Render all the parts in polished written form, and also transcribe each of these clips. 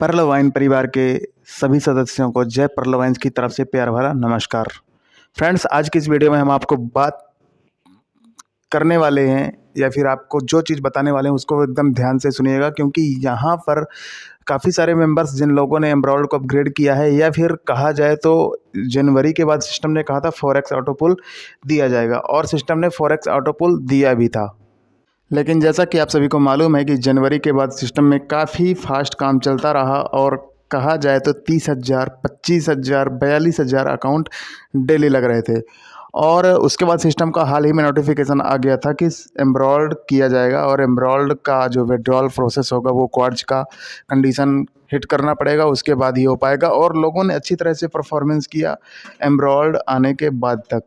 Perl परिवार के सभी सदस्यों को जय पर्ल की तरफ से प्यार भरा नमस्कार। फ्रेंड्स, आज की इस वीडियो में हम आपको बात करने वाले हैं या फिर आपको जो चीज़ बताने वाले हैं उसको एकदम ध्यान से सुनिएगा, क्योंकि यहाँ पर काफ़ी सारे मेंबर्स जिन लोगों ने एमराल्ड को अपग्रेड किया है, या फिर कहा जाए तो जनवरी के बाद सिस्टम ने कहा था फॉरेक्स ऑटो पुल दिया जाएगा और सिस्टम ने फॉरेक्स ऑटो पुल दिया भी था। लेकिन जैसा कि आप सभी को मालूम है कि जनवरी के बाद सिस्टम में काफ़ी फास्ट काम चलता रहा और कहा जाए तो 30,000, 25,000, 42,000 अकाउंट डेली लग रहे थे। और उसके बाद सिस्टम का हाल ही में नोटिफिकेशन आ गया था कि एमराल्ड किया जाएगा और एमराल्ड का जो विड्रॉल प्रोसेस होगा वो क्वार्ट्ज का कंडीशन हिट करना पड़ेगा, उसके बाद ही हो पाएगा। और लोगों ने अच्छी तरह से परफॉर्मेंस किया एमराल्ड आने के बाद तक।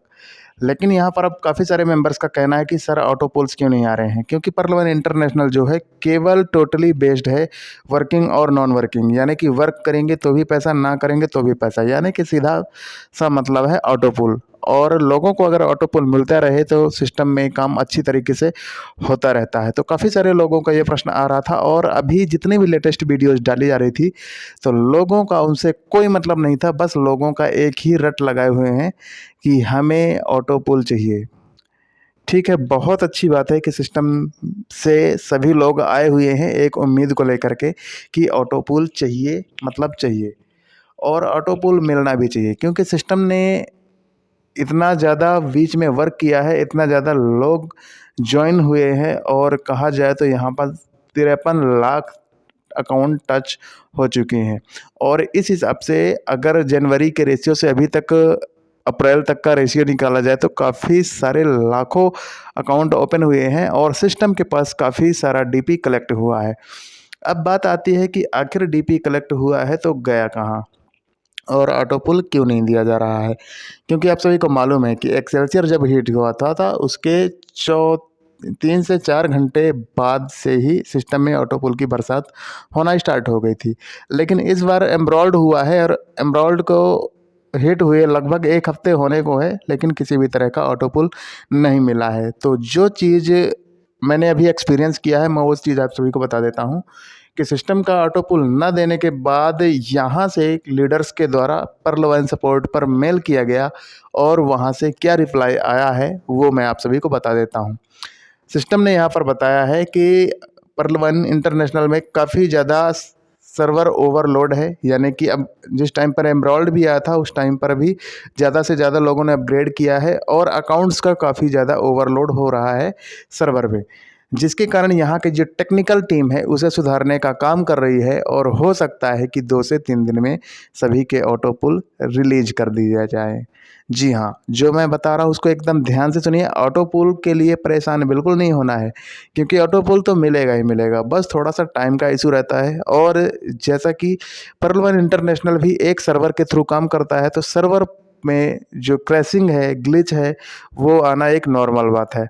लेकिन यहाँ पर अब काफ़ी सारे मेंबर्स का कहना है कि सर ऑटो पोल्स क्यों नहीं आ रहे हैं, क्योंकि पर्ल इंटरनेशनल जो है केवल टोटली बेस्ड है वर्किंग और नॉन वर्किंग, यानी कि वर्क करेंगे तो भी पैसा, ना करेंगे तो भी पैसा, यानी कि सीधा सा मतलब है ऑटो पुल। और लोगों को अगर ऑटो पुल मिलता रहे तो सिस्टम में काम अच्छी तरीके से होता रहता है। तो काफ़ी सारे लोगों का ये प्रश्न आ रहा था और अभी जितनी भी लेटेस्ट वीडियोस डाली जा रही थी तो लोगों का उनसे कोई मतलब नहीं था, बस लोगों का एक ही रट लगाए हुए हैं कि हमें ऑटो पुल चाहिए। ठीक है, बहुत अच्छी बात है कि सिस्टम से सभी लोग आए हुए हैं एक उम्मीद को लेकर के कि ऑटो पुल चाहिए, मतलब चाहिए, और ऑटो पुल मिलना भी चाहिए, क्योंकि सिस्टम ने इतना ज़्यादा बीच में वर्क किया है, इतना ज़्यादा लोग ज्वाइन हुए हैं और कहा जाए तो यहाँ पर 53 लाख अकाउंट टच हो चुके हैं। और इस हिसाब से अगर जनवरी के रेशियो से अभी तक अप्रैल तक का रेशियो निकाला जाए तो काफ़ी सारे लाखों अकाउंट ओपन हुए हैं और सिस्टम के पास काफ़ी सारा डीपी कलेक्ट हुआ है। अब बात आती है कि आखिर डीपी कलेक्ट हुआ है तो गया कहाँ और ऑटो पुल क्यों नहीं दिया जा रहा है। क्योंकि आप सभी को मालूम है कि एक्सेलसियर जब हिट हुआ था उसके 3 से 4 घंटे बाद से ही सिस्टम में ऑटो पुल की बरसात होना स्टार्ट हो गई थी। लेकिन इस बार एमराल्ड हुआ है और एमराल्ड को हिट हुए लगभग 1 हफ्ते होने को है, लेकिन किसी भी तरह का ऑटो पुल नहीं मिला है। तो जो चीज़ मैंने अभी एक्सपीरियंस किया है मैं उस चीज़ आप सभी को बता देता हूँ कि सिस्टम का ऑटो पुल न देने के बाद यहाँ से लीडर्स के द्वारा पर्ल सपोर्ट पर मेल किया गया और वहाँ से क्या रिप्लाई आया है वो मैं आप सभी को बता देता हूँ। सिस्टम ने यहाँ पर बताया है कि पर्ल इंटरनेशनल में काफ़ी ज़्यादा सर्वर ओवरलोड है, यानी कि अब जिस टाइम पर एमराल्ड भी आया था उस टाइम पर भी ज़्यादा से ज़्यादा लोगों ने अपग्रेड किया है और अकाउंट्स का काफ़ी ज़्यादा ओवरलोड हो रहा है सर्वर पे, जिसके कारण यहाँ की जो टेक्निकल टीम है उसे सुधारने का काम कर रही है और हो सकता है कि 2 से 3 दिन में सभी के ऑटो पुल रिलीज कर दिया जाए। जी हाँ, जो मैं बता रहा हूँ उसको एकदम ध्यान से सुनिए। ऑटो पुल के लिए परेशान बिल्कुल नहीं होना है, क्योंकि ऑटो पुल तो मिलेगा ही मिलेगा, बस थोड़ा सा टाइम का इशू रहता है। और जैसा कि पर्ल इंटरनेशनल भी एक सर्वर के थ्रू काम करता है, तो सर्वर में जो क्रैशिंग है, ग्लिच है, वो आना एक नॉर्मल बात है,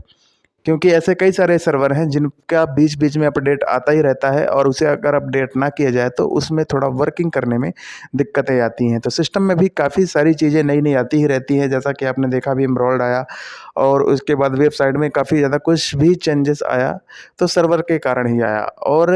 क्योंकि ऐसे कई सारे सर्वर हैं जिनका बीच बीच में अपडेट आता ही रहता है और उसे अगर अपडेट ना किया जाए तो उसमें थोड़ा वर्किंग करने में दिक्कतें आती हैं। तो सिस्टम में भी काफ़ी सारी चीज़ें नई नई आती ही रहती हैं, जैसा कि आपने देखा भी एमराल्ड आया और उसके बाद वेबसाइट में काफ़ी ज़्यादा कुछ भी चेंजेस आया तो सर्वर के कारण ही आया। और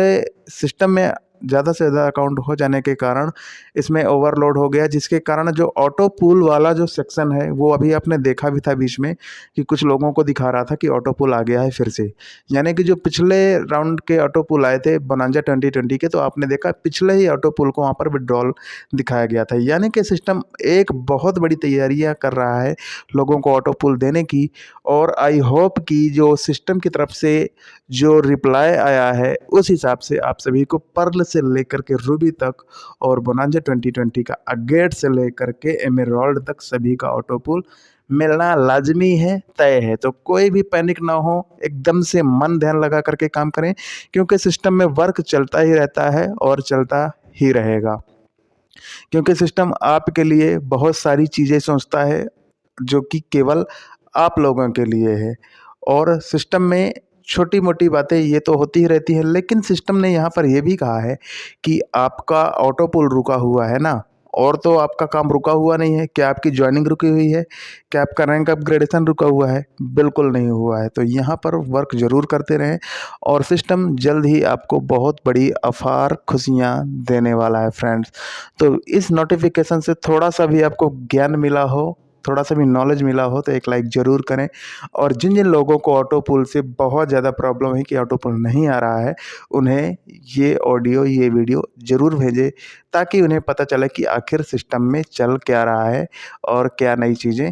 सिस्टम में ज़्यादा से ज़्यादा अकाउंट हो जाने के कारण इसमें ओवरलोड हो गया, जिसके कारण जो ऑटो पुल वाला जो सेक्शन है वो अभी आपने देखा भी था बीच में कि कुछ लोगों को दिखा रहा था कि ऑटो पुल आ गया है फिर से। यानी कि जो पिछले राउंड के ऑटो पुल आए थे बोनांजा 2020 के, तो आपने देखा पिछले ही ऑटो पुल को वहाँ पर विड्रॉल दिखाया गया था। यानी कि सिस्टम एक बहुत बड़ी तैयारियाँ कर रहा है लोगों को ऑटो पुल देने की। और आई होप कि जो सिस्टम की तरफ से जो रिप्लाई आया है उस हिसाब से आप सभी को पर्ल से लेकर के रूबी तक और बोनांजा 2020 का अपग्रेड से लेकर के एमेरल्ड तक सभी का ऑटो पुल मिलना लाजमी है, तय है। तो कोई भी पैनिक ना हो, एकदम से मन ध्यान लगा करके काम करें, क्योंकि सिस्टम में वर्क चलता ही रहता है और चलता ही रहेगा। क्योंकि सिस्टम आपके लिए बहुत सारी चीज़ें सोचता है जो कि केवल आप लोगों के लिए है। और सिस्टम में छोटी मोटी बातें ये तो होती ही रहती हैं, लेकिन सिस्टम ने यहाँ पर ये भी कहा है कि आपका ऑटो पुल रुका हुआ है ना, और तो आपका काम रुका हुआ नहीं है। क्या आपकी जॉइनिंग रुकी हुई है? क्या आपका रैंक अपग्रेडेशन रुका हुआ है? बिल्कुल नहीं हुआ है। तो यहाँ पर वर्क ज़रूर करते रहें और सिस्टम जल्द ही आपको बहुत बड़ी अपार खुशियाँ देने वाला है फ्रेंड्स। तो इस नोटिफिकेशन से थोड़ा सा भी आपको ज्ञान मिला हो, थोड़ा सा भी नॉलेज मिला हो तो एक लाइक ज़रूर करें। और जिन जिन लोगों को ऑटो पुल से बहुत ज़्यादा प्रॉब्लम है कि ऑटो पुल नहीं आ रहा है, उन्हें ये ऑडियो, ये वीडियो ज़रूर भेजें ताकि उन्हें पता चले कि आखिर सिस्टम में चल क्या रहा है और क्या नई चीज़ें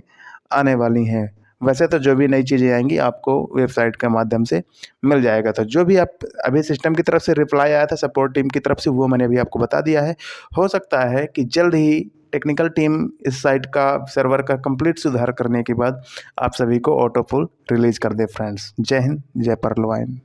आने वाली हैं। वैसे तो जो भी नई चीज़ें आएँगी आपको वेबसाइट के माध्यम से मिल जाएगा। तो जो भी आप अभी सिस्टम की तरफ से रिप्लाई आया था सपोर्ट टीम की तरफ से, वो मैंने अभी आपको बता दिया है। हो सकता है कि जल्द ही टेक्निकल टीम इस साइट का, सर्वर का कंप्लीट सुधार करने के बाद आप सभी को ऑटो पुल रिलीज़ कर दे फ्रेंड्स। जय हिंद, जय परलवाइन।